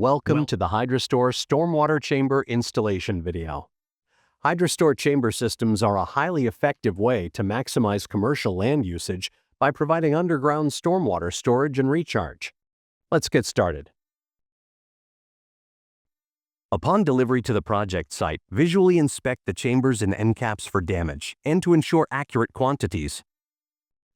Welcome to the HydroStor Stormwater Chamber installation video. HydroStor chamber systems are a highly effective way to maximize commercial land usage by providing underground stormwater storage and recharge. Let's get started. Upon delivery to the project site, visually inspect the chambers and end caps for damage and to ensure accurate quantities.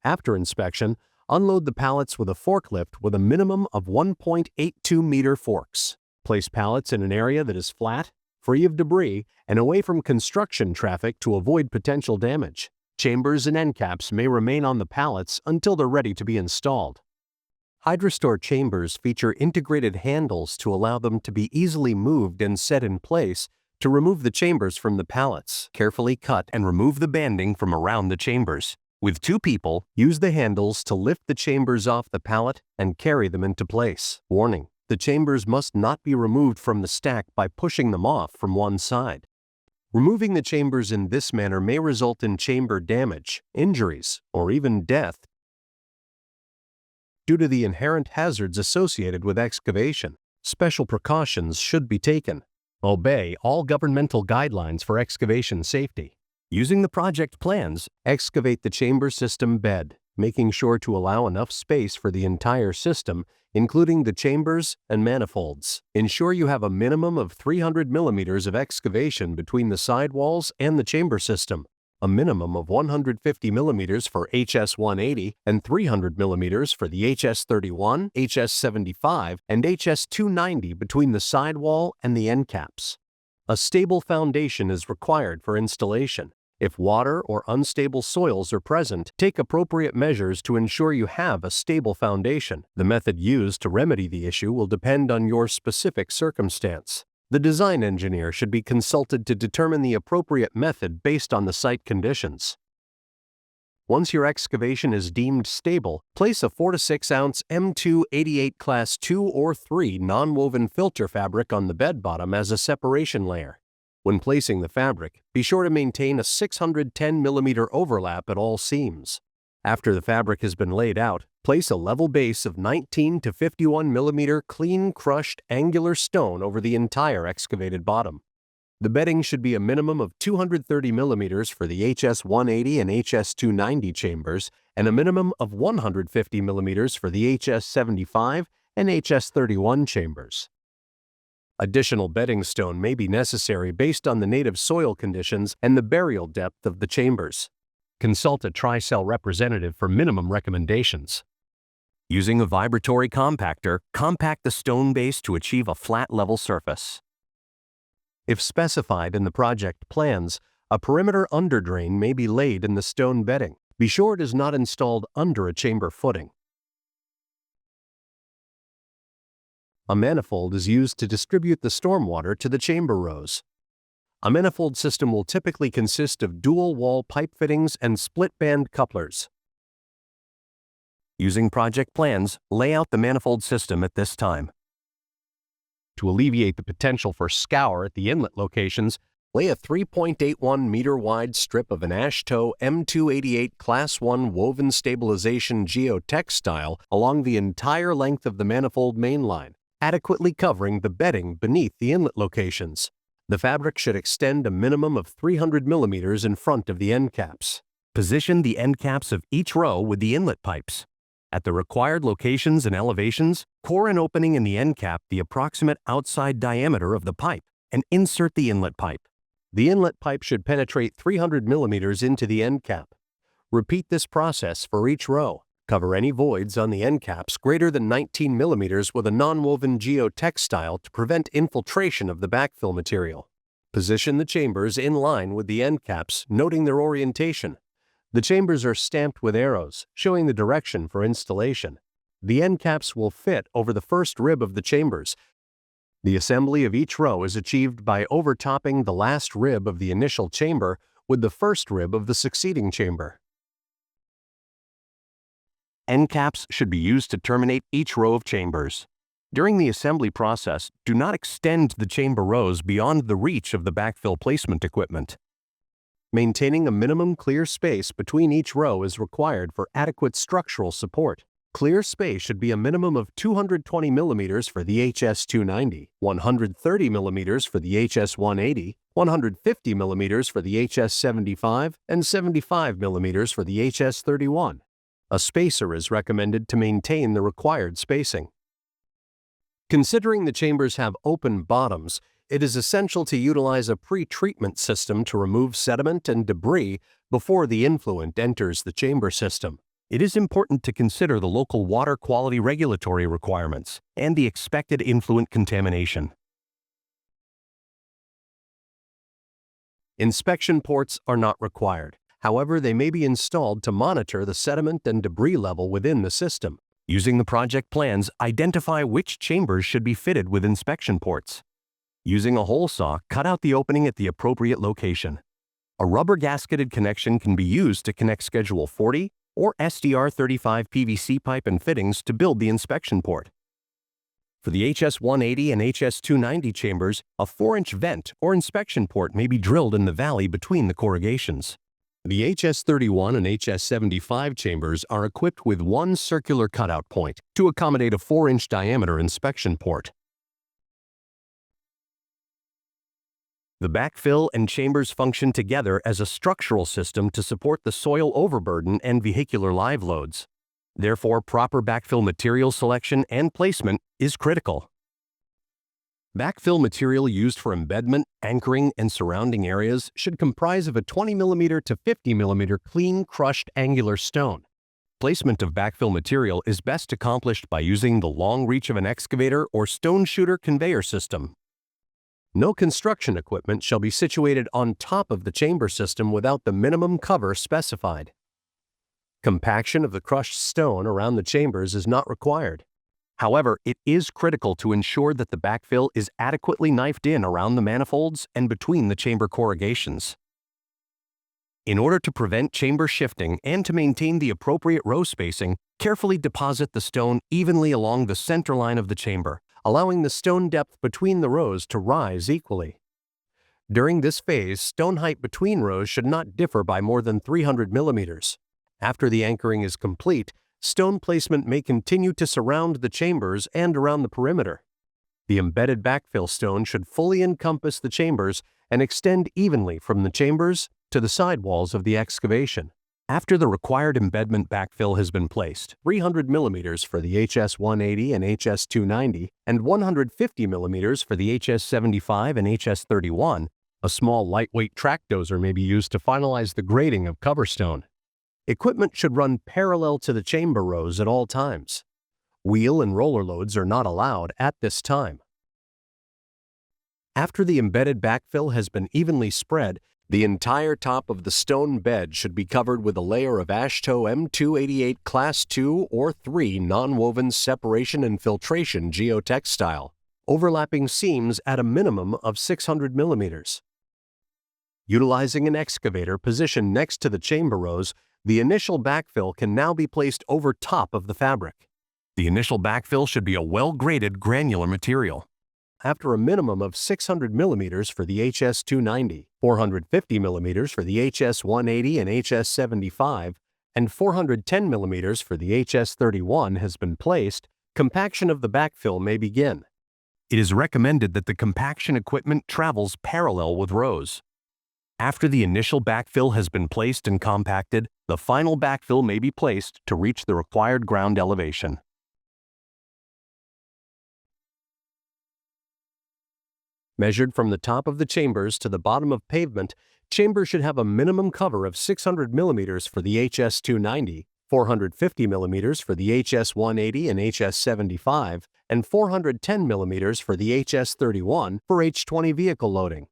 After inspection, unload the pallets with a forklift with a minimum of 1.82-meter forks. Place pallets in an area that is flat, free of debris, and away from construction traffic to avoid potential damage. Chambers and end caps may remain on the pallets until they're ready to be installed. HydroStor chambers feature integrated handles to allow them to be easily moved and set in place to remove the chambers from the pallets. Carefully cut and remove the banding from around the chambers. With 2 people, use the handles to lift the chambers off the pallet and carry them into place. Warning: the chambers must not be removed from the stack by pushing them off from one side. Removing the chambers in this manner may result in chamber damage, injuries, or even death due to the inherent hazards associated with excavation. Special precautions should be taken. Obey all governmental guidelines for excavation safety. Using the project plans, excavate the chamber system bed, making sure to allow enough space for the entire system, including the chambers and manifolds. Ensure you have a minimum of 300 millimeters of excavation between the sidewalls and the chamber system, a minimum of 150 millimeters for HS-180 and 300 millimeters for the HS-31, HS-75, and HS-290 between the sidewall and the end caps. A stable foundation is required for installation. If water or unstable soils are present, take appropriate measures to ensure you have a stable foundation. The method used to remedy the issue will depend on your specific circumstance. The design engineer should be consulted to determine the appropriate method based on the site conditions. Once your excavation is deemed stable, place a 4 to 6 ounce M288 Class 2 or 3 non-woven filter fabric on the bed bottom as a separation layer. When placing the fabric, be sure to maintain a 610 millimeter overlap at all seams. After the fabric has been laid out, place a level base of 19 to 51 millimeter clean crushed angular stone over the entire excavated bottom. The bedding should be a minimum of 230 millimeters for the HS-180 and HS-290 chambers and a minimum of 150 millimeters for the HS-75 and HS-31 chambers. Additional bedding stone may be necessary based on the native soil conditions and the burial depth of the chambers. Consult a Tricel representative for minimum recommendations. Using a vibratory compactor, compact the stone base to achieve a flat level surface. If specified in the project plans, a perimeter underdrain may be laid in the stone bedding. Be sure it is not installed under a chamber footing. A manifold is used to distribute the stormwater to the chamber rows. A manifold system will typically consist of dual-wall pipe fittings and split-band couplers. Using project plans, lay out the manifold system at this time. To alleviate the potential for scour at the inlet locations, lay a 3.81-meter-wide strip of an ash-tow M288 Class 1 woven stabilization geotextile along the entire length of the manifold mainline, adequately covering the bedding beneath the inlet locations. The fabric should extend a minimum of 300 millimeters in front of the end caps. Position the end caps of each row with the inlet pipes. At the required locations and elevations, core an opening in the end cap the approximate outside diameter of the pipe and insert the inlet pipe. The inlet pipe should penetrate 300 millimeters into the end cap. Repeat this process for each row. Cover any voids on the end caps greater than 19 millimeters with a non-woven geotextile to prevent infiltration of the backfill material. Position the chambers in line with the end caps, noting their orientation. The chambers are stamped with arrows, showing the direction for installation. The end caps will fit over the first rib of the chambers. The assembly of each row is achieved by overtopping the last rib of the initial chamber with the first rib of the succeeding chamber. End caps should be used to terminate each row of chambers. During the assembly process, do not extend the chamber rows beyond the reach of the backfill placement equipment. Maintaining a minimum clear space between each row is required for adequate structural support. Clear space should be a minimum of 220 millimeters for the HS290, 130 millimeters for the HS180, 150 millimeters for the HS75, and 75 millimeters for the HS31. A spacer is recommended to maintain the required spacing. Considering the chambers have open bottoms, it is essential to utilize a pre-treatment system to remove sediment and debris before the influent enters the chamber system. It is important to consider the local water quality regulatory requirements and the expected influent contamination. Inspection ports are not required. However, they may be installed to monitor the sediment and debris level within the system. Using the project plans, identify which chambers should be fitted with inspection ports. Using a hole saw, cut out the opening at the appropriate location. A rubber gasketed connection can be used to connect Schedule 40 or SDR35 PVC pipe and fittings to build the inspection port. For the HS180 and HS290 chambers, a 4-inch vent or inspection port may be drilled in the valley between the corrugations. The HS31 and HS75 chambers are equipped with one circular cutout point to accommodate a 4-inch diameter inspection port. The backfill and chambers function together as a structural system to support the soil overburden and vehicular live loads. Therefore, proper backfill material selection and placement is critical. Backfill material used for embedment, anchoring, and surrounding areas should comprise of a 20 mm to 50 mm clean crushed angular stone. Placement of backfill material is best accomplished by using the long reach of an excavator or stone shooter conveyor system. No construction equipment shall be situated on top of the chamber system without the minimum cover specified. Compaction of the crushed stone around the chambers is not required. However, it is critical to ensure that the backfill is adequately knifed in around the manifolds and between the chamber corrugations. In order to prevent chamber shifting and to maintain the appropriate row spacing, carefully deposit the stone evenly along the center line of the chamber, allowing the stone depth between the rows to rise equally. During this phase, stone height between rows should not differ by more than 300 millimeters. After the anchoring is complete, stone placement may continue to surround the chambers and around the perimeter. The embedded backfill stone should fully encompass the chambers and extend evenly from the chambers to the sidewalls of the excavation. After the required embedment backfill has been placed, 300 millimeters for the HS180 and HS290 and 150 millimeters for the HS75 and HS31, a small lightweight track dozer may be used to finalize the grading of cover stone. Equipment should run parallel to the chamber rows at all times. Wheel and roller loads are not allowed at this time. After the embedded backfill has been evenly spread, the entire top of the stone bed should be covered with a layer of ASHTO M288 Class 2 or 3 nonwoven separation and filtration geotextile, overlapping seams at a minimum of 600 millimeters. Utilizing an excavator positioned next to the chamber rows, the initial backfill can now be placed over top of the fabric. The initial backfill should be a well-graded granular material. After a minimum of 600 millimeters for the HS290, 450 millimeters for the HS180 and HS75, and 410 millimeters for the HS31 has been placed, compaction of the backfill may begin. It is recommended that the compaction equipment travels parallel with rows. After the initial backfill has been placed and compacted, the final backfill may be placed to reach the required ground elevation. Measured from the top of the chambers to the bottom of pavement, chambers should have a minimum cover of 600 millimeters for the HS290, 450 millimeters for the HS180 and HS75, and 410 millimeters for the HS31 for H20 vehicle loading.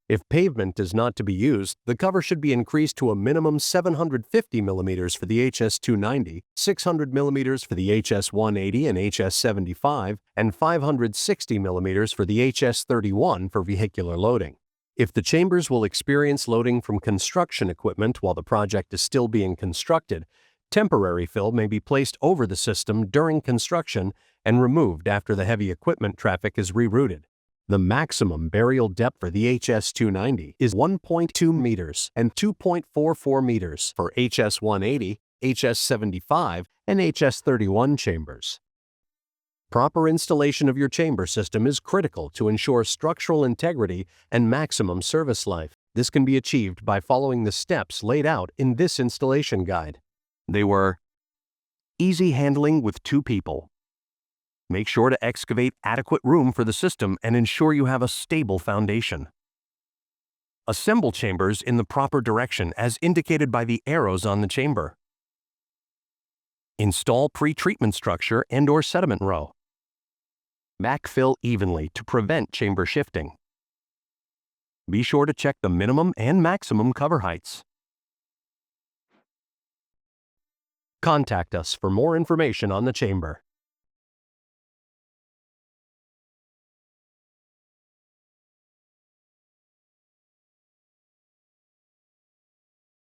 If pavement is not to be used, the cover should be increased to a minimum 750 millimeters for the HS290, 600 millimeters for the HS180 and HS75, and 560 millimeters for the HS31 for vehicular loading. If the chambers will experience loading from construction equipment while the project is still being constructed, temporary fill may be placed over the system during construction and removed after the heavy equipment traffic is rerouted. The maximum burial depth for the HS290 is 1.2 meters and 2.44 meters for HS180 HS75, and HS31 chambers. Proper installation of your chamber system is critical to ensure structural integrity and maximum service life. This can be achieved by following the steps laid out in this installation guide. They were: easy handling with 2 people. Make sure to excavate adequate room for the system and ensure you have a stable foundation. Assemble chambers in the proper direction as indicated by the arrows on the chamber. Install pre-treatment structure and/or sediment row. Backfill evenly to prevent chamber shifting. Be sure to check the minimum and maximum cover heights. Contact us for more information on the chamber.